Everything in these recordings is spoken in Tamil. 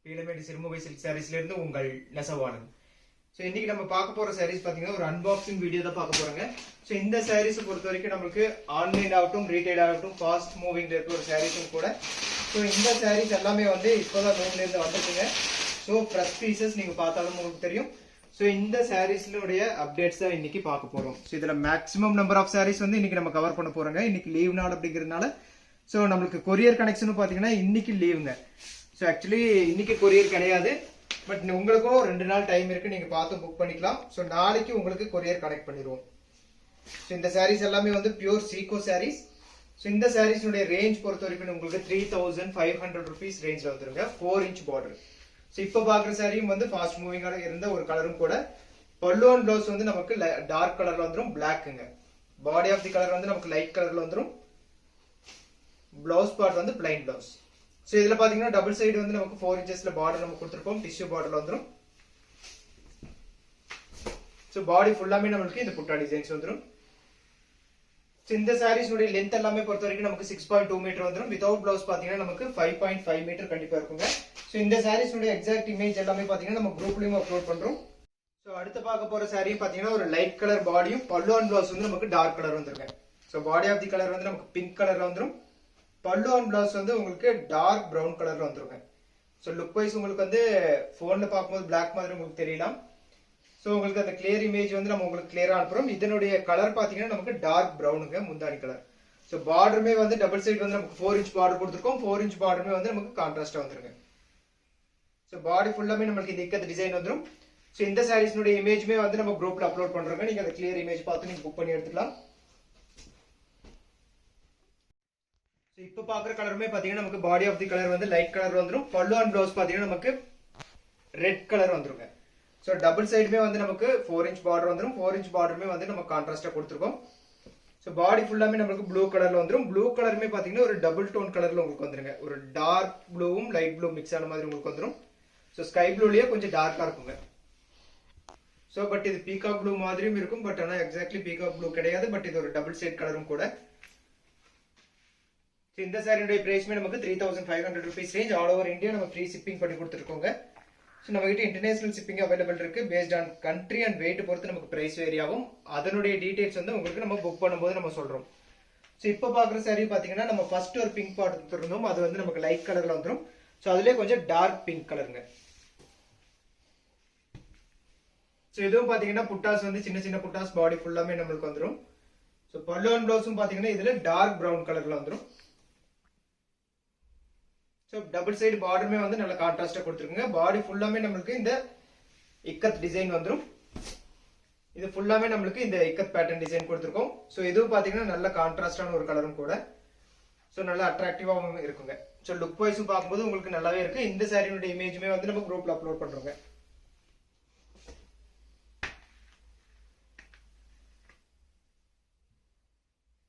Peelamedu Sirumugai silk sarees la irundhu ungal nesavanam. So இன்னைக்கு நம்ம பார்க்க போற sarees பாத்தீங்கன்னா ஒரு unboxing வீடியோ தான் பார்க்க போறோங்க. So இந்த sarees பொறுத்த வரைக்கும் நமக்கு ஆன்லைன் ஆகட்டும் ரீட்டைல் ஆகட்டும் ஃபாஸ்ட் மூவிங்ல இருக்க ஒரு sareesம் கூட. So இந்த sarees எல்லாமே வந்து இப்போதான் நூல்ல இருந்து வந்திருக்குங்க. So fresh pieces நீங்க பார்த்தாலும் உங்களுக்கு தெரியும். So இந்த sareesல உடைய அப்டேட்ஸ் தான் இன்னைக்கு பார்க்க போறோம். So இதுல maximum number of sarees வந்து இன்னைக்கு நம்ம கவர் பண்ண போறோங்க. இன்னைக்கு லீவ் நாள் அப்படிங்கிறதுனால so நமக்கு courier connection பாத்தீங்கன்னா இன்னைக்கு லீவுங்க. So actually இன்னைக்கு courier கிடையாது. பட் உங்களுக்கும் 2 நாள் டைம் இருக்கு, நீங்க பார்த்து புக் பண்ணிக்கலாம். சோ நாளைக்கு உங்களுக்கு courier கனெக்ட் பண்ணிடுவோம். சோ இந்த sarees எல்லாமே வந்து பியூர் Sico sarees. சோ இந்த sarees உடைய ரேஞ்ச் பொறுத்த வரைக்கும் உங்களுக்கு 3500 rupees ரேஞ்ச்ல வந்துருங்க. 4 inch border. சோ இப்போ பாக்குற saree வந்து ஃபாஸ்ட் மூவிங்கா இருந்த ஒரு கலரும் கூட. பல்லு அண்ட் ப்ளவுஸ் வந்து நமக்கு டார்க் கலர்ல வந்துரும், பிளாக்ங்க. பாடி ஆஃப் தி கலர் வந்து நமக்கு லைட் கலர்ல வந்துரும். ப்ளவுஸ் பார்ட் வந்து plain blouse. So இதுல பாத்தீங்கன்னா டபுள் சைடு வந்து நமக்கு 4 inchesல border நம்ம கொடுத்திருப்போம், டிஷ்யூ borderல வந்துரும். So பாடி ஃபுல்லாமே நமக்கு இந்த புட்டா டிசைன்ஸ் வந்துரும். So இந்த sarees உடைய லெந்த் எல்லாமே பொறுத்த வரைக்கும் நமக்கு 6.2 மீட்டர் வந்துரும். வித்அவுட் ப்ளவுஸ் பாத்தீங்கன்னா நமக்கு 5.5 மீட்டர் கண்டிப்பா இருக்குங்க. So இந்த sarees உடைய எக்ஸாக்ட் இமேஜ் எல்லாமே பாத்தீங்கன்னா நம்ம குரூப்லயும் அப்லோட் பண்றோம். So அடுத்து பார்க்க போற saree பாத்தீங்கன்னா ஒரு லைட் கலர் பாடியும் பல்லு அண்ட் ப்ளவுஸ் வந்து நமக்கு டார்க் கலர் வந்துருங்க. So body of the colour வந்து நமக்கு பிங்க் கலர்ல வந்துரும். பல்லு அண்ட் ப்ளவுஸ் வந்து உங்களுக்கு டார்க் பிரவுன் கலர்ல வந்துருங்க. சோ லுக் வைஸ் உங்களுக்கு வந்து போன்ல பாக்கும்போது பிளாக் மாதிரி உங்களுக்கு தெரியலாம். சோ உங்களுக்கு அந்த கிளியர் இமேஜ் வந்து நம்ம உங்களுக்கு கிளியரா அனுப்புறோம். இதனுடைய கலர் பாத்தீங்கன்னா நமக்கு டார்க் பிரவுனுங்க, முந்தானி கலர். சோ பார்டருமே வந்து டபுள் சைடு வந்து நமக்கு 4 inch பார்டர் கொடுத்திருக்கோம். 4 inch பார்டருமே வந்து நமக்கு கான்ட்ராஸ்டா வந்துருங்க. சோ பாடி ஃபுல்லாமே நமக்கு இந்த இக்கத் டிசைன் வந்துரும். சோ இந்த சாரீஸ்னுடைய இமேஜ்மே வந்து நம்ம குரூப்ல அப்லோட் பண்றோங்க. நீங்க அந்த கிளியர் இமேஜ் பார்த்து நீங்க புக் பண்ணி எடுத்துக்கலாம். இப்போ பாக்குற கலருமே பாத்தீங்கன்னா நமக்கு பாடி ஆஃப் தி கலர் வந்து லைட் கலர் வந்துரும். பல்லு அண்ட் ப்ளவுஸ் பாத்தீங்கன்னா நமக்கு ரெட் கலர் வந்துருங்க. சோ டபுள் சைடுமே வந்து நமக்கு 4 inch பார்டர் வந்துரும். 4 inch பார்டருமே வந்து நம்ம கான்ட்ராஸ்டா கொடுத்திருக்கோம். சோ பாடி ஃபுல்லாமே நமக்கு ப்ளூ கலர்ல வந்துரும். ப்ளூ கலருமே பாத்தீங்கன்னா ஒரு டபுள் டோன் கலர்ல உங்களுக்கு வந்துருங்க. ஒரு டார்க் ப்ளூவும் லைட் ப்ளூ மிக்ஸ் ஆன மாதிரி உங்களுக்கு வந்துரும். சோ ஸ்கை ப்ளூலயே கொஞ்சம் டார்க்கா இருக்குங்க. சோ பட் இது பீகாக் ப்ளூ மாதிரியும் இருக்கும். பட் ஆனா எக்ஸாக்ட்லி பீகாக் ப்ளூ கிடையாது. பட் இது ஒரு டபுள் ஷேட் கலரும் கூட. இந்த சாரியோட பிரைஸ்மே நமக்கு 3500 rupees range. All over India நம்ம ஃப்ரீ ஷிப்பிங் பண்ணி கொடுத்துருக்கோங்க. ஸோ நம்ம கிட்ட இன்டர்நேஷனல் ஷிப்பிங் அவைலபிள் இருக்கு. Based on country and weight பொறுத்து நமக்கு பிரைஸ் வேரி ஆகும். அதனுடைய டீடைல்ஸ் வந்து உங்களுக்கு நம்ம புக் பண்ணும்போது நம்ம சொல்றோம். ஸோ இப்போ பாக்குற சாரி பாத்தீங்கன்னா நம்ம ஃபர்ஸ்ட் ஒரு பிங்க் பார்ட் இருந்தோம், அது வந்து நமக்கு லைட் கலர்ல வந்துடும். ஸோ அதுலேயே கொஞ்சம் டார்க் பிங்க் கலருங்க. ஸோ இதுவும் பாத்தீங்கன்னா புட்டாஸ் வந்து சின்ன சின்ன புட்டாஸ் பாடி ஃபுல்லாமே நம்மளுக்கு வந்துடும். ஸோ பல்லு அண்ட் ப்ளவுஸும் பாத்தீங்கன்னா இதுல டார்க் பிரவுன் கலர்ல வந்துடும். சோ டபுள் சைடு பார்டருமே வந்து நல்ல கான்ட்ராஸ்டா கொடுத்துருக்குங்க. பாடி ஃபுல்லாமே நம்மளுக்கு இந்த இக்கத் டிசைன் வந்துரும். இது ஃபுல்லாமே நம்மளுக்கு இந்த இக்கத் பேட்டர்ன் டிசைன் கொடுத்துருக்கோம். சோ இதுவும் பாத்தீங்கன்னா நல்ல கான்ட்ராஸ்டான ஒரு கலரும் கூட. சோ நல்ல அட்ராக்டிவாவும் இருக்குங்க. சோ லுக் வைஸும் பார்க்கும்போது உங்களுக்கு நல்லாவே இருக்கு. இந்த சாரியோட இமேஜுமே வந்து நம்ம குரூப்ல அப்லோட் பண்றோங்க.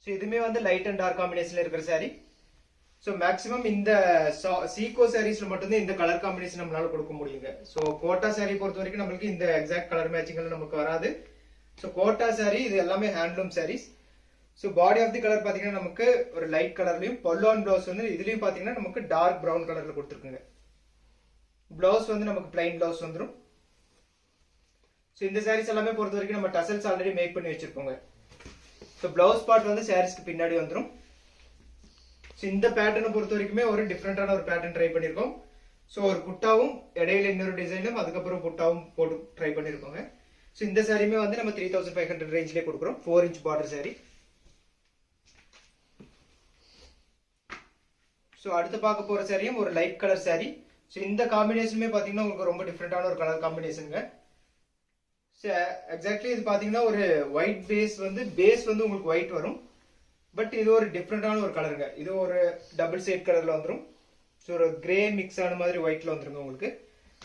சோ இதுமே வந்து லைட் அண்ட் டார்க் காம்பினேஷன்ல இருக்கிற சாரி. சோ மேக்ஸிமம் இந்த Sico சாரீஸ்ல மட்டும்தான் இந்த கலர் காம்பினேஷன் நம்மளால கொடுக்க முடியுங்க. சோ கோட்டா சாரி பொறுத்த வரைக்கும் நம்மளுக்கு இந்த எக்ஸாக்ட் கலர் மேட்சிங் நமக்கு வராது. சோ கோட்டா சாரி இது எல்லாமே handloom saris. So body of the colour பாத்தீங்கன்னா நமக்கு ஒரு லைட் கலர்லயும், பல்லு அண்ட் ப்ளவுஸ் வந்து இதுலயும் பாத்தீங்கன்னா நமக்கு டார்க் பிரவுன் கலர்ல கொடுத்துருக்குங்க. பிளவுஸ் வந்து நமக்கு பிளைன் பிளவுஸ் வந்துடும். சோ இந்த சாரீஸ் எல்லாமே பொறுத்த வரைக்கும் நம்ம டசல்ஸ் ஆல்ரெடி மேக் பண்ணி வச்சிருக்கோங்க. சோ பிளவுஸ் பார்ட் வந்து சாரீஸ்க்கு பின்னாடி வந்துடும். இந்த பேட்டர்னை பொறுத்த வரைக்குமே ஒரு டிஃப்ரெண்டான ஒரு பேட்டர்ன் ட்ரை பண்ணிருக்கோம். சோ ஒரு புட்டாவும் இடையில இன்னொரு டிசைனும் அதுக்கப்புறம் புட்டாவும் போட்டு ட்ரை பண்ணிருக்கோங்க. சோ இந்த சாரியுமே வந்து நம்ம 3500 ரேஞ்ச்லயே கொடுக்குறோம். 4 inch பார்டர் சாரி. சோ அடுத்து பார்க்க போற சாரியும் ஒரு லைட் கலர் சாரி. சோ இந்த காம்பினேஷனுமே பாத்தீங்கன்னா உங்களுக்கு ரொம்ப டிஃப்ரெண்டான ஒரு கலர் காம்பினேஷனுங்க. எக்ஸாக்ட்லி இது பாத்தீங்கன்னா ஒரு ஒயிட் பேஸ் வந்து உங்களுக்கு ஒயிட் வரும். பட் இது ஒரு டிஃப்ரெண்டான ஒரு கலருங்க. இது ஒரு டபுள் ஷேட் கலர்ல வந்துரும். ஸோ ஒரு கிரே மிக்ஸ் ஆன மாதிரி ஒயிட்ல வந்துருங்க உங்களுக்கு.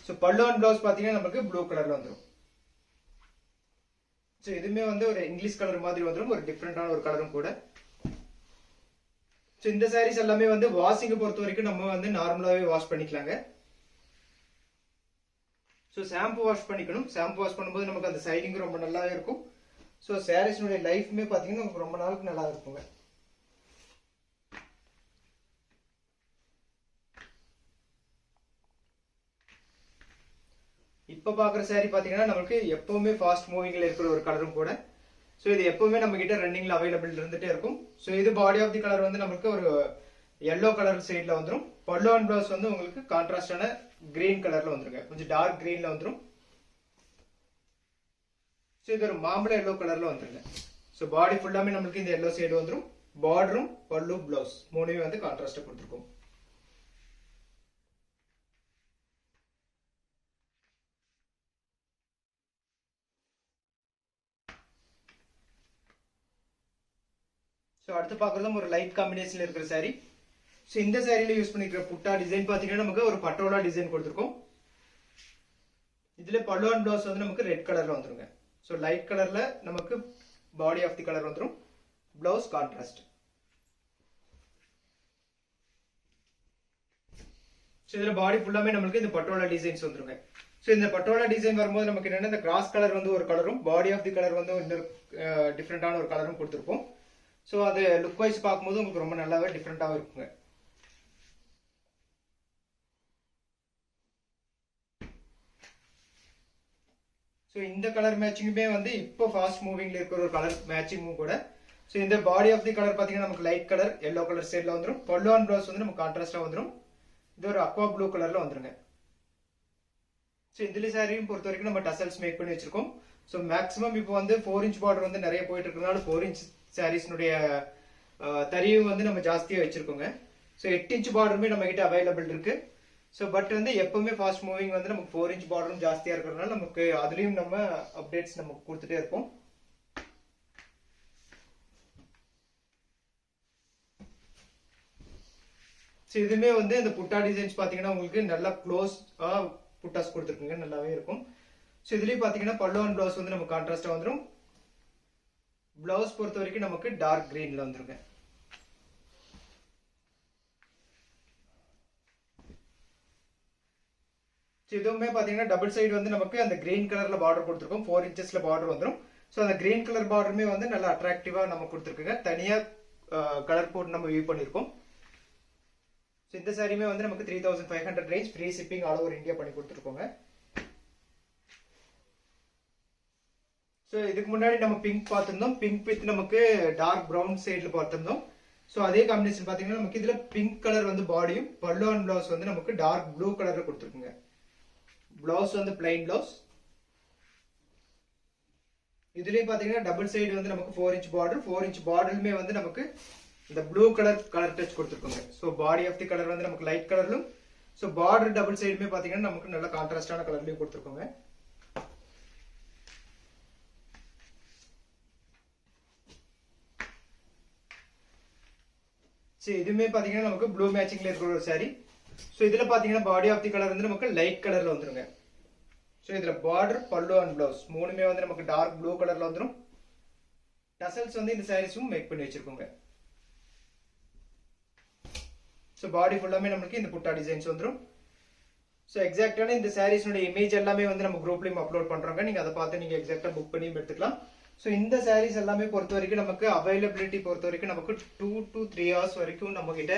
ஸோ பல்லு அண்ட் பிளவுஸ் பாத்தீங்கன்னா நமக்கு ப்ளூ கலர்ல வந்துரும். ஸோ இதுமே வந்து ஒரு இங்கிலீஷ் கலர் மாதிரி வந்துரும், ஒரு டிஃப்ரெண்டான ஒரு கலரும் கூட. ஸோ இந்த சாரீஸ் எல்லாமே வந்து வாஷிங்கை பொறுத்த வரைக்கும் நம்ம வந்து நார்மலாவே வாஷ் பண்ணிக்கலாங்க. ஸோ ஷாம்பு வாஷ் பண்ணிக்கணும். ஷாம்பு வாஷ் பண்ணும்போது நமக்கு அந்த சைடிங் ரொம்ப நல்லாவே இருக்கும். ஸோ சாரீஸ்னுடைய லைஃப்மே பாத்தீங்கன்னா நமக்கு ரொம்ப நாளுக்கு நல்லா இருக்குங்க. இப்ப பாக்குற saree பாத்தீங்கன்னா நமக்கு எப்பவுமே ஃபாஸ்ட் மூவிங்ல இருக்கிற ஒரு கலரும் கூட. சோ இது எப்பவுமே நம்ம கிட்ட ரன்னிங்ல அவைலபிள் இருந்துட்டே இருக்கும். சோ இது பாடி ஆஃப் தி கலர் வந்து நமக்கு ஒரு yellow கலர் சைடுல வந்துரும். பல்லு அண்ட் ப்ளவுஸ் வந்து உங்களுக்கு கான்ட்ராஸ்டான கிரீன் கலர்ல வந்துருங்க. கொஞ்சம் டார்க் கிரீன்ல வந்துரும். சோ இது ஒரு மாம்பழ yellow கலர்ல வந்துருங்க. சோ பாடி ஃபுல்லாமே நமக்கு இந்த yellow சைடு வந்துரும். பார்டரும் பல்லு ப்ளவுஸ் மூணுமே வந்து கான்ட்ராஸ்டா கொடுத்திருக்கோம். சோ அடுத்து பார்க்கறதும் ஒரு லைட் காம்பினேஷன்ல இருக்கிற saree. சோ இந்த சாரியில யூஸ் பண்ணிக்கிற புட்டா டிசைன் பாத்தீங்கன்னா நமக்கு ஒரு பட்டோலா டிசைன் கொடுத்திருக்கோம். இதுல பல்லு அண்ட் ப்ளவுஸ் வந்து நமக்கு ரெட் கலர்ல வந்துருங்க. சோ லைட் கலர்ல நமக்கு பாடி ஆஃப் தி கலர் வந்துரும். Blouse contrast. சோ இதுல பாடி ஃபுல்லாமே நமக்கு இந்த பட்டோலா டிசைன்ஸ் வந்துருங்க. சோ இந்த பட்டோலா டிசைன் வரும்போது நமக்கு என்னன்னா இந்த கிராஸ் கலர் வந்து ஒரு கலரும் பாடி ஆஃப் தி கலர் வந்து இன்னொரு டிஃபரெண்டான ஒரு கலரும் கொடுத்திருப்போம். சோ அது லுக் வைஸ் பார்க்கும்போது உங்களுக்கு ரொம்ப நல்லாவே டிஃபரெண்டாவே இருக்குங்க. சோ இந்த கலர் மேட்சிங்குமே வந்து இப்போ ஃபாஸ்ட் மூவிங்ல இருக்கிற ஒரு கலர் மேட்சிங்கும் கூட. சோ இந்த பாடி ஆஃப் தி கலர் பாத்தீங்கன்னா நமக்கு லைட் கலர் yellow கலர் ஸ்டைல்ல வந்துரும். பல்லு அண்ட் ப்ளவுஸ் வந்து நமக்கு கான்ட்ராஸ்டா வந்துரும். இது ஒரு அக்வா ப்ளூ கலர்ல வந்துருங்க. சோ இந்த சாரியும் பொறுத்த வரைக்கும் நம்ம டசல்ஸ் மேக் பண்ணி வச்சிருக்கோம். சோ மேக்ஸிமம் இப்போ வந்து 4 இன்ச் பார்டர் வந்து நிறைய போயிட்டு இருக்கறனால 4 இன்ச் சாரீஸ்னுடைய தரியும் வந்து நம்ம ஜாஸ்தியா வச்சிருக்கோங்க. சோ 8 இன்ச் பார்டருமே நம்ம கிட்ட அவைலபிள் இருக்கு. சோ பட் வந்து எப்பவுமே ஃபாஸ்ட் மூவிங் வந்து நமக்கு 4 இன்ச் பார்டரும் ஜாஸ்தியா இருக்கறனால நமக்கு அதுலயும் நம்ம அப்டேட்ஸ் நம்ம கொடுத்துட்டே இருப்போம். சோ இதுமே வந்து இந்த புட்டா டிசைன்ஸ் பாத்தீங்கன்னா உங்களுக்கு நல்லா க்ளோஸ் புட்டாஸ் கொடுத்துருக்குங்க. நல்லாவே இருக்கும். சோ இதுலயும் பாத்தீங்கன்னா பல்லு அண்ட் ப்ளவுஸ் வந்து நமக்கு கான்ட்ராஸ்டா வந்துரும். ப்ளவுஸ் பொறுத்த வரைக்கும் நமக்கு டார்க் கிரீன்ல வந்துருங்க. இதுவுமே பாத்தீங்கன்னா டபுள் சைடு வந்து நமக்கு அந்த கிரீன் கலர்ல பார்டர் கொடுத்துருக்கோம். 4 இன்ச்சஸ்ல பார்டர் வந்துரும். சோ அந்த கிரீன் கலர் பார்டருமே வந்து நல்லா அட்ராக்டிவா நம்ம கொடுத்துருக்குங்க. தனியா கலர் போட்டு நம்ம வியூ பண்ணிருக்கோம். சோ இந்த சாரியுமே வந்து நமக்கு 3500 range free shipping all over India பண்ணி கொடுத்துருக்கோங்க. சோ இதுக்கு முன்னாடி நம்ம பிங்க் பார்த்திருந்தோம். பிங்க் வித் நமக்கு டார்க் பிரவுன் சைடுல பார்த்திருந்தோம். சோ அதே காம்பினேஷன் பாத்தீங்கன்னா நமக்கு இதுல பிங்க் கலர் வந்து பாடியும் பல்லு அண்ட் ப்ளவுஸ் வந்து நமக்கு டார்க் ப்ளூ கலர்ல கொடுத்துருக்குங்க. ப்ளவுஸ் வந்து பிளைன் ப்ளவுஸ். இதுலயும் பாத்தீங்கன்னா டபுள் சைடு வந்து நமக்கு 4 இன்ச் பார்டர். 4 இன்ச் பார்டருமே வந்து நமக்கு இந்த ப்ளூ கலர் டச் கொடுத்துருக்கோங்க. So body of the colour வந்து நமக்கு லைட் கலர்லும், சோ பார்டர் டபுள் சைடுமே பாத்தீங்கன்னா நமக்கு நல்ல கான்ட்ராஸ்டான கலர்லயும் கொடுத்துருக்கோங்க. சோ இதுமே பாத்தீங்கன்னா நமக்கு ப்ளூ மேட்சிங்ல இருக்கிற ஒரு சாரி. சோ இதுல பாத்தீங்கன்னா பாடி ஆஃப் தி கலர் வந்து நமக்கு லைட் கலர்ல வந்துருங்க. சோ இதுல பார்டர் பல்லு அண்ட் ப்ளவுஸ் மூணுமே வந்து நமக்கு டார்க் ப்ளூ கலர்ல வந்துரும். டசல்ஸ் வந்து இந்த சாரீஸும் மேக் பண்ணி வச்சிருக்கோங்க. சோ பாடி ஃபுல்லாமே நமக்கு இந்த புட்டா டிசைன்ஸ் வந்துரும். சோ எக்ஸாக்ட்டான இந்த சாரீஸ்னுடைய இமேஜ் எல்லாமே வந்து நம்ம குரூப்லயும் அப்லோட் பண்றோங்க. நீங்க அதை பார்த்து நீங்க எக்ஸாக்ட்டா புக் பண்ணி எடுத்துக்கலாம். சோ இந்த சாரீஸ் எல்லாமே பொறுத்த வரைக்கும் நமக்கு அவைலபிலிட்டி பொறுத்த வரைக்கும் நமக்கு 2 to 3 hours வரைக்கும் நம்ம கிட்ட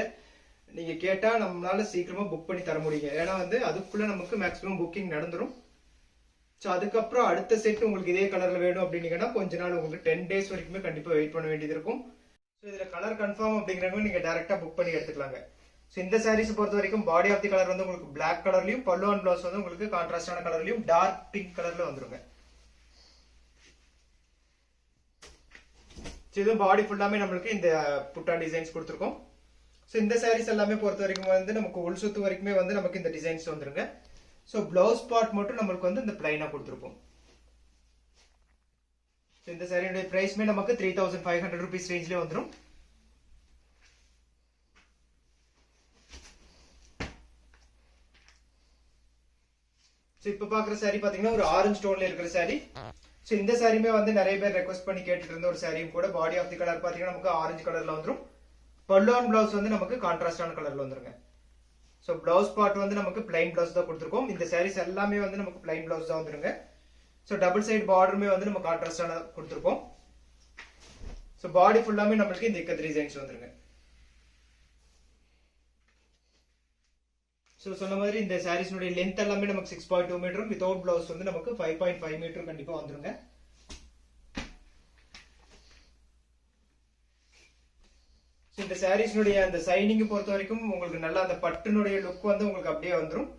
நீங்க கேட்டா நம்மளால சீக்கிரமா புக் பண்ணி தர முடியுங்க. ஏன்னா வந்து அதுக்குள்ள நமக்கு மேக்ஸிமம் புக்கிங் நடந்துரும். சோ அதுக்கப்புறம் அடுத்த செட் உங்களுக்கு இதே கலர்ல வேணும் அப்படின்னீங்கன்னா கொஞ்ச நாள் உங்களுக்கு 10 days வரைக்குமே கண்டிப்பா வெயிட் பண்ண வேண்டியது இருக்கும். சோ இதுல கலர் கன்ஃபார்ம் அப்படிங்கிறவங்க நீங்க டைரக்டா புக் பண்ணி எடுத்துக்கலாங்க. சோ இந்த சாரீஸ் பொறுத்த வரைக்கும் பாடி ஆஃப் தி கலர் வந்து உங்களுக்கு பிளாக் கலர்லயும் பல்லு அண்ட் ப்ளவுஸ் வந்து உங்களுக்கு கான்ட்ராஸ்டான கலர்லயும் டார்க் பிங்க் கலர்ல வந்துருங்க. இது பாடி ஃபுல்லாமே நம்மளுக்கு இந்த புட்டா டிசைன்ஸ் கொடுத்துருக்கோம். சோ இந்த சாரீஸ் எல்லாமே பொறுத்த வரைக்கும் வந்து நமக்கு உள் சுத்து வரைக்குமே வந்து நமக்கு இந்த டிசைன்ஸ் வந்துருங்க. சோ பிளவுஸ் பார்ட் மட்டும் நம்மளுக்கு வந்து இந்த பிளைனா கொடுத்துருப்போம். இந்த சாரியோட பிரைஸ்மே நமக்கு 3500 rupees ரேஞ்ச்ல வந்துரும். சோ இப்ப பாக்குற சாரி பாத்தீங்கன்னா ஒரு ஆரஞ்சு டோன்ல இருக்கிற சாரி. சோ இந்த சாரியுமே வந்து நிறைய பேர் ரெக்வெஸ்ட் பண்ணி கேட்டுட்டு இருந்த ஒரு சாரியும் கூட. பாடி ஆஃப் தி கலர் பாத்தீங்கன்னா நமக்கு ஆரஞ்சு கலர்ல வந்துரும். பல்லு அண்ட் பிளவுஸ் வந்து நமக்கு கான்ட்ராஸ்டான கலர்ல வந்துருங்க. சோ பிளவுஸ் பார்ட் வந்து நமக்கு பிளைன் பிளவுஸ் தான் கொடுத்துருக்கோம். இந்த சாரீஸ் எல்லாமே வந்து நமக்கு பிளைன் பிளவுஸ் தான் வந்துருங்க. சோ டபுள் சைடு பார்டருமே வந்து நம்ம கான்ட்ராஸ்டான கொடுத்துருக்கோம். சோ பாடி ஃபுல்லாமே நமக்கு இந்த இக்கத் டிசைன்ஸ் வந்துருங்க. ஸோ சொன்ன மாதிரி இந்த சாரீஸ்னுடைய லென்த் எல்லாமே நமக்கு 6.2 மீட்டரும் வித்தவுட் பிளவுஸ் வந்து நமக்கு 5.5 மீட்டரும் கண்டிப்பா வந்துருங்க. இந்த சாரீஸ்னுடைய அந்த சைனிங் பொறுத்த வரைக்கும் உங்களுக்கு நல்ல அந்த பட்டுனுடைய லுக் வந்து உங்களுக்கு அப்படியே வந்துடும்.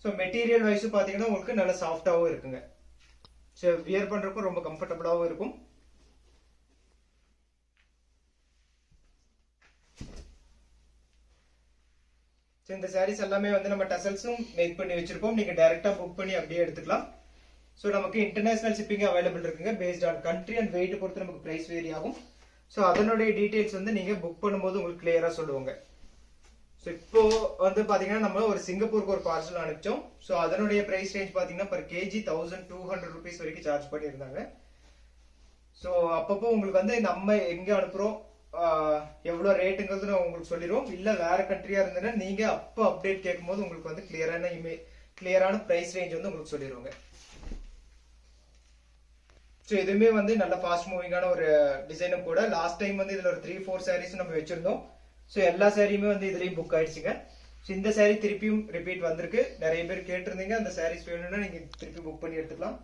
ஸோ மெட்டீரியல் வைஸ் பாத்தீங்கன்னா உங்களுக்கு நல்ல சாஃப்டாவும் இருக்குங்க. ஸோ வியர் பண்றதுக்கும் ரொம்ப கம்ஃபர்டபுளாகவும் இருக்கும். இந்த சாரீஸ் எல்லாமே வந்து நம்ம டசல்ஸும் மேக் பண்ணி வச்சிருக்கோம். நீங்க டைரக்டா புக் பண்ணி அப்படியே எடுத்துக்கலாம். ஸோ நமக்கு இன்டர்நேஷனல் ஷிப்பிங் அவைலபிள் இருக்குங்க. Based on country and weight பொறுத்து நமக்கு பிரைஸ் வேரி ஆகும். ஸோ அதனுடைய டீடைல்ஸ் வந்து நீங்க புக் பண்ணும்போது உங்களுக்கு கிளியரா சொல்லுவாங்க. ஸோ இப்போ வந்து பாத்தீங்கன்னா நம்ம ஒரு சிங்கப்பூருக்கு ஒரு பார்சல் அனுப்பிச்சோம். ஸோ அதனுடைய பிரைஸ் ரேஞ்ச் பாத்தீங்கன்னா per kg 1200 rupees வரைக்கும் சார்ஜ் பண்ணியிருந்தாங்க. ஸோ அப்பப்போ உங்களுக்கு வந்து நம்ம எங்க அனுப்புறோம் எவ்வளவு ரேட்டுங்கிறது நான் உங்களுக்கு சொல்லிடுவோம். இல்ல வேற கண்ட்ரியா இருந்ததுன்னா நீங்க அப்போ அப்டேட் கேட்கும்போது உங்களுக்கு வந்து கிளியரான பிரைஸ் ரேஞ்ச் வந்து உங்களுக்கு சொல்லிடுவாங்க. ஸோ இதுவுமே வந்து நல்ல ஃபாஸ்ட் மூவிங்கான ஒரு டிசைனும் கூட. லாஸ்ட் டைம் வந்து இதுல ஒரு 3-4 சாரீஸ் நம்ம வச்சிருந்தோம். ஸோ எல்லா சாரியுமே வந்து இதுலயும் புக் ஆயிடுச்சுங்க. ஸோ இந்த சாரீ திருப்பியும் ரிப்பீட் வந்திருக்கு. நிறைய பேர் கேட்டிருந்தீங்க. அந்த சாரீஸ் வேணும்னா நீங்க திருப்பி புக் பண்ணி எடுத்துக்கலாம்.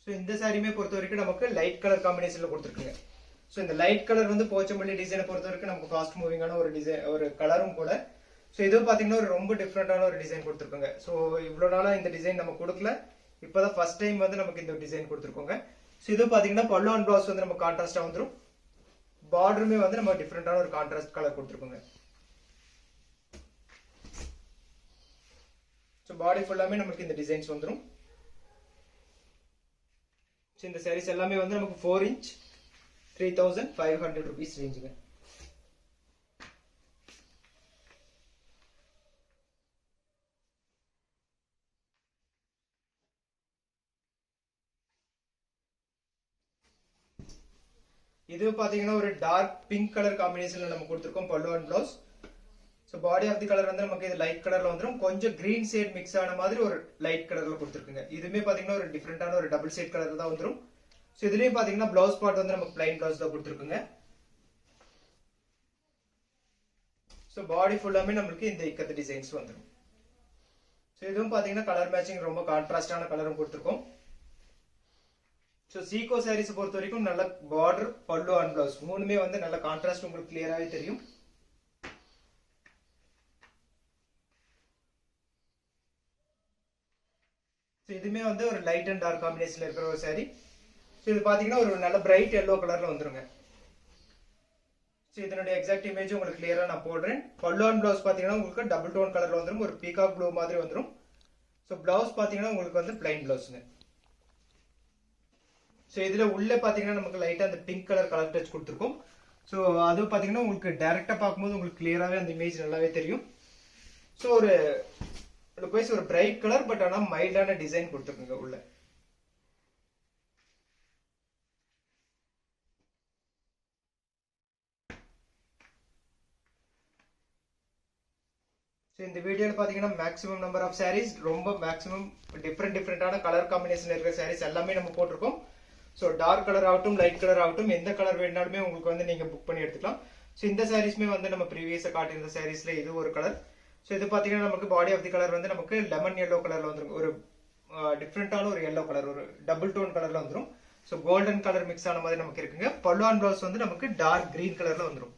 இந்த சாரியுமே பொறுத்த வரைக்கும் நமக்கு லைட் கலர் காம்பினேஷன்ல கொடுத்துருக்குங்க. ஸோ இந்த லைட் கலர் வந்து போச்சம்பள்ளி டிசைனை பொறுத்த வரைக்கும் நமக்கு ஃபாஸ்ட் மூவிங்கான ஒரு டிசைன் ஒரு கலரும் கூட. ஸோ இது பாத்தீங்கன்னா ஒரு ரொம்ப டிஃப்ரெண்டான ஒரு டிசைன் கொடுத்துருக்கோங்க. ஸோ இவ்வளவு நாளா இந்த டிசைன் நம்ம கொடுக்கல. இப்பதான் ஃபர்ஸ்ட் டைம் வந்து நமக்கு இந்த டிசைன் கொடுத்துருக்கோங்க. ஸோ இது பாத்தீங்கன்னா பல்லு அண்ட் பிளவுஸ் வந்து நம்ம கான்ட்ராஸ்டா வந்துடும். பார்டருமே வந்து நம்ம டிஃப்ரெண்டான ஒரு கான்ட்ராஸ்ட் கலர் கொடுத்துருக்கோங்க. ஸோ பாடி ஃபுல்லாமே நமக்கு இந்த டிசைன்ஸ் வந்துடும். இந்த சாரீஸ் எல்லாமே வந்து நமக்கு 4 inch 3500 rupees ரேஞ்சுங்க. இது பாத்தீங்கன்னா ஒரு டார்க் பிங்க் கலர் காம்பினேஷன்ல நம்ம கொடுத்துருக்கோம் pallu and blouse. So body of the colour வந்து நமக்கு இது லைட் கலர்ல வந்துடும். கொஞ்சம் கிரீன் ஷேட் மிக்ஸ் ஆன மாதிரி ஒரு லைட் கலர்ல கொடுத்துருக்குங்க. இதுமே பாத்தீங்கன்னா ஒரு டிஃப்ரெண்டான ஒரு டபுள் ஷேட் கலர் தான் வந்துடும். ஸோ இதுலயும் பாத்தீங்கன்னா பிளவுஸ் பார்ட் வந்து நமக்கு பிளைன் பிளவுஸ் தான் கொடுத்துருக்குங்க. ஸோ பாடி ஃபுல்லாமே நம்மளுக்கு இந்த இக்கத்து டிசைன்ஸ் வந்துடும். ஸோ இதுவும் பாத்தீங்கன்னா கலர் மேட்சிங் ரொம்ப கான்ட்ராஸ்டான கலரும் கொடுத்துருக்கோம். ஸோ சீகோ சாரீஸ் பொறுத்த வரைக்கும் நல்ல பார்டர் பல்லு அண்ட் பிளவுஸ் மூணுமே வந்து நல்ல கான்ட்ராஸ்ட் உங்களுக்கு கிளியராகவே தெரியும். இதுமே வந்து ஒரு லைட் அண்ட் டார்க் காம்பினேஷன்ல இருக்கிற ஒரு சாரி. ஸோ இது பாத்தீங்கன்னா ஒரு நல்ல பிரைட் எல்லோ கலர்ல வந்துருங்க. ஸோ இதனுடைய எக்ஸாக்ட் இமேஜ் உங்களுக்கு கிளியரா நான் போடுறேன். பல்லு அண்ட் பிளவுஸ் பாத்தீங்கன்னா உங்களுக்கு டபுள் டோன் கலர்ல வந்துடும். ஒரு பீகாக் ப்ளூ மாதிரி வந்துடும். ஸோ பிளவுஸ் பாத்தீங்கன்னா உங்களுக்கு வந்து பிளைன் பிளவுஸ்ங்க. ஸோ இதுல உள்ள பாத்தீங்கன்னா நமக்கு லைட்டா அந்த பிங்க் கலர் கலர் டச் கொடுத்துருக்கோம். ஸோ அது பாத்தீங்கன்னா உங்களுக்கு டைரக்டா பார்க்கும்போது உங்களுக்கு கிளியராவே அந்த இமேஜ் நல்லாவே தெரியும். ஸோ ஒரு ஒரு பிரைட் கலர் பட் ஆனா மைல்டான டிசைன் கொடுத்துருக்குங்க உள்ள. இந்த வீடியோல பாத்தீங்கன்னா மேக்ஸிமம் நம்பர் ஆஃப் சாரீஸ் ரொம்ப மேக்ஸிமம் டிஃப்ரெண்டான கலர் காம்பினேஷன் இருக்கிற சாரீஸ் எல்லாமே நம்ம போட்டிருக்கோம். ஸோ டார்க் கலர் ஆகட்டும் லைட் கலர் ஆகட்டும் எந்த கலர் வேணாலுமே உங்களுக்கு வந்து நீங்க புக் பண்ணி எடுத்துக்கலாம். ஸோ இந்த சாரீஸ்மே வந்து நம்ம ப்ரீவியஸா காட்டியிருந்த சாரீஸ்ல இது ஒரு கலர். ஸோ இது பாத்தீங்கன்னா நமக்கு பாடி ஆஃப் தி கலர் வந்து நமக்கு லெமன் எல்லோ கலர்ல வந்துரும். ஒரு டிஃப்ரெண்டான ஒரு எல்லோ கலர் ஒரு டபுள் டோன் கலர்ல வந்துடும். ஸோ கோல்டன் கலர் மிக்ஸ் ஆன மாதிரி நமக்கு இருக்குங்க. பல்லு அண்ட் பிளவுஸ் வந்து நமக்கு டார்க் கிரீன் கலர்ல வந்துடும்.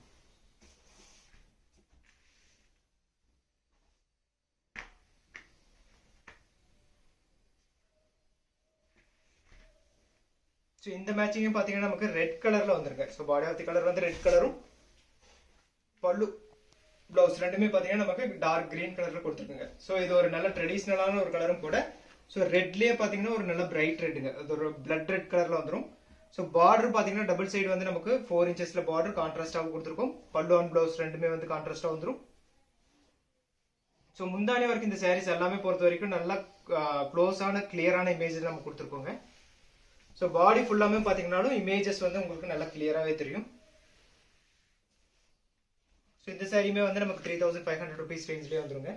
ஸோ இந்த மேட்சிங்கும் பாத்தீங்கன்னா நமக்கு ரெட் கலர்ல வந்துருக்கு. So body of the colour வந்து ரெட் கலரும் பல்லு பிளவுஸ் ரெண்டுமே பாத்தீங்கன்னா நமக்கு டார்க் கிரீன் கலர்ல கொடுத்துருக்குங்க. ஸோ இது ஒரு நல்ல ட்ரெடிஷனலான ஒரு கலரும் கூட. ஸோ ரெட்லயே பாத்தீங்கன்னா ஒரு நல்ல பிரைட் ரெட்டுங்க. அது ஒரு பிளட் ரெட் கலர்ல வந்துடும். ஸோ பார்டர் பாத்தீங்கன்னா டபுள் சைடு வந்து நமக்கு 4 inchesல பார்டர் கான்ட்ராஸ்டாக கொடுத்துருக்கோம். பல்லு அண்ட் பிளவுஸ் ரெண்டுமே வந்து கான்ட்ராஸ்டா வந்துடும். ஸோ முந்தானி வரைக்கும் இந்த சாரீஸ் எல்லாமே பொறுத்த வரைக்கும் நல்லா க்ளோஸான கிளியரான இமேஜ் நம்ம கொடுத்துருக்கோங்க. ஸோ பாடி ஃபுல்லாமே பாத்தீங்கன்னாலும் இமேஜஸ் வந்து உங்களுக்கு நல்லா கிளியராகவே தெரியும். ஸோ இந்த சாரியுமே வந்து நமக்கு 3500 rupees ரேஞ்ச்லேயே வந்துருங்க.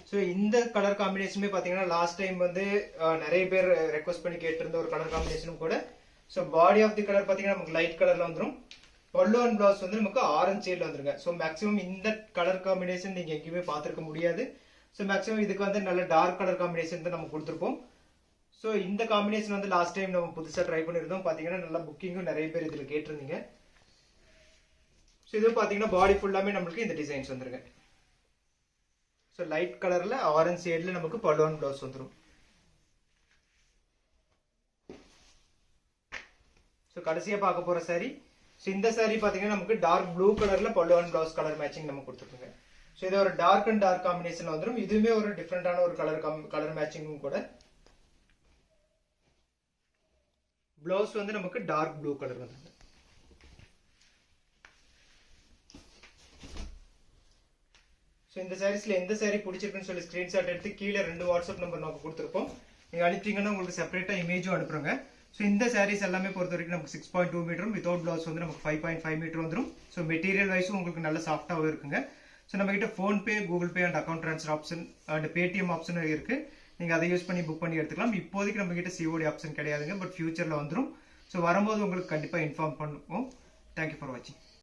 ஸோ இந்த கலர் காம்பினேஷனுமே பார்த்தீங்கன்னா லாஸ்ட் டைம் வந்து நிறைய பேர் ரெக்வஸ்ட் பண்ணி கேட்டிருந்த ஒரு கலர் காம்பினேஷனும் கூட. So body of the colour பார்த்தீங்கன்னா நமக்கு லைட் கலர்ல வந்துடும். பல்லு அண்ட் பிளவுஸ் வந்து நமக்கு ஆரஞ்சு ஷேட்ல வந்துருங்க. ஸோ மேக்ஸிமம் இந்த கலர் காம்பினேஷன் நீங்க எங்கேயுமே பார்த்துருக்க முடியாது. ஸோ மேக்ஸிமம் இதுக்கு வந்து நல்ல டார்க் கலர் காம்பினேஷன் தான் நம்ம கொடுத்துருப்போம். ஸோ இந்த காம்பினேஷன் வந்து லாஸ்ட் டைம் நம்ம புதுசாக ட்ரை பண்ணியிருந்தோம். பார்த்தீங்கன்னா நல்லா புக்கிங்கும் நிறைய பேர் இதில் கேட்டிருந்தீங்க. ஸோ இது பார்த்தீங்கன்னா பாடி ஃபுல்லாமே நம்மளுக்கு இந்த டிசைன்ஸ் வந்துருங்க. ஸோ லைட் கலர்ல ஆரஞ்சு ஷேட்ல நமக்கு பல்லு அண்ட் பிளவுஸ் வந்துடும். ஸோ கடைசியாக பார்க்க போற saree. ஸோ இந்த saree பார்த்தீங்கன்னா நமக்கு டார்க் ப்ளூ கலர்ல பல்லு அண்ட் பிளவுஸ் கலர் மேட்சிங் நம்ம கொடுத்துருக்கோங்க. ஸோ இது ஒரு டார்க் அண்ட் டார்க் காம்பினேஷன் வந்துடும். இதுவுமே ஒரு டிஃப்ரெண்டான ஒரு கலர் மேட்சிங்கும் கூட. பிளவுஸ் வந்து நமக்கு டார்க் ப்ளூ கலர் வந்துருங்க. ஸோ இந்த சாரீஸ்ல எந்த சாரீ பிடிச்சிருக்குன்னு சொல்லி ஸ்கிரீன்ஷாட் எடுத்து கீழே 2 வாட்ஸ்அப் நம்பர் நமக்கு கொடுத்துருப்போம். நீங்க அனுப்பிட்டீங்கன்னா உங்களுக்கு செப்பரேட்டா இமேஜும் அனுப்புறோங்க. ஸோ இந்த சாரீஸ் எல்லாமே பொறுத்த வரைக்கும் நமக்கு 6.2 மீட்டரும் வித்வுட் பிளவுஸ் வந்து நமக்கு 5.5 மீட்டர் வந்துடும். ஸோ மெட்டீரியல் வைஸும் உங்களுக்கு நல்ல சாஃப்டாகவும் இருக்குங்க. ஸோ நம்ம கிட்ட PhonePe, Google pay and account transfer option and Paytm ஆப்ஷனும் இருக்கு. நீங்க அதை யூஸ் பண்ணி புக் பண்ணி எடுத்துக்கலாம். இப்போதைக்கு நம்ம கிட்ட சிஓடி ஆப்ஷன் கிடையாதுங்க, பட் ஃபியூச்சர்ல வந்துடும். ஸோ வரும்போது உங்களுக்கு கண்டிப்பா இன்ஃபார்ம் பண்ணுவோம். தேங்க்யூ ஃபார் வாட்சிங்.